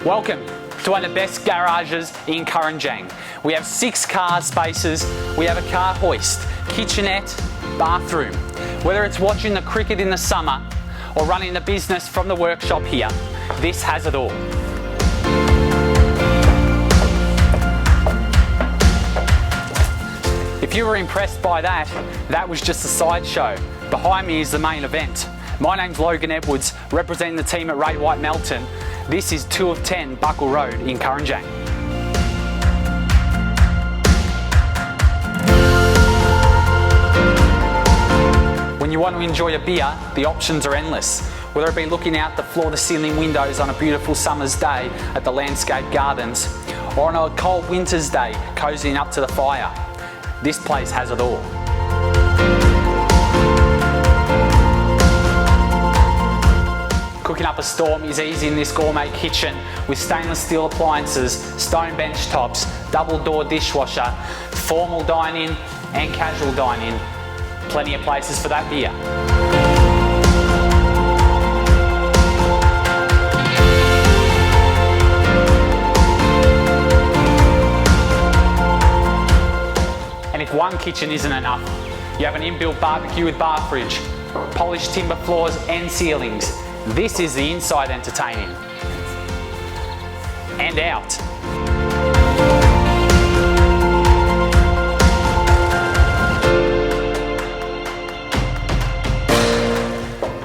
Welcome to one of the best garages in Kurunjang. We have 6 car spaces, we have a car hoist, kitchenette, bathroom. Whether it's watching the cricket in the summer or running the business from the workshop here, this has it all. If you were impressed by that, that was just a sideshow. Behind me is the main event. My name's Logan Edwards, representing the team at Ray White Melton. This is 2 of 10 Buckle Road in Kurunjang. When you want to enjoy a beer, the options are endless. Whether it be looking out the floor-to-ceiling windows on a beautiful summer's day at the landscape gardens, or on a cold winter's day cozying up to the fire, this place has it all. Cooking up a storm is easy in this gourmet kitchen with stainless steel appliances, stone bench tops, double door dishwasher, formal dining and casual dining. Plenty of places for that beer. And if one kitchen isn't enough, you have an inbuilt barbecue with bar fridge, polished timber floors and ceilings. This is the inside entertaining. And out.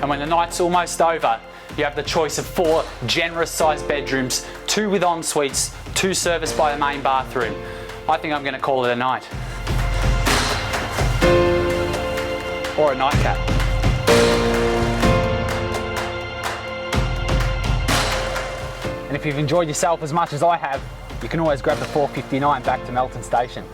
And when the night's almost over, you have the choice of 4 generous sized bedrooms, 2 with en-suites, 2 serviced by the main bathroom. I think I'm going to call it a night. Or a nightcap. And if you've enjoyed yourself as much as I have, you can always grab the 459 back to Melton Station.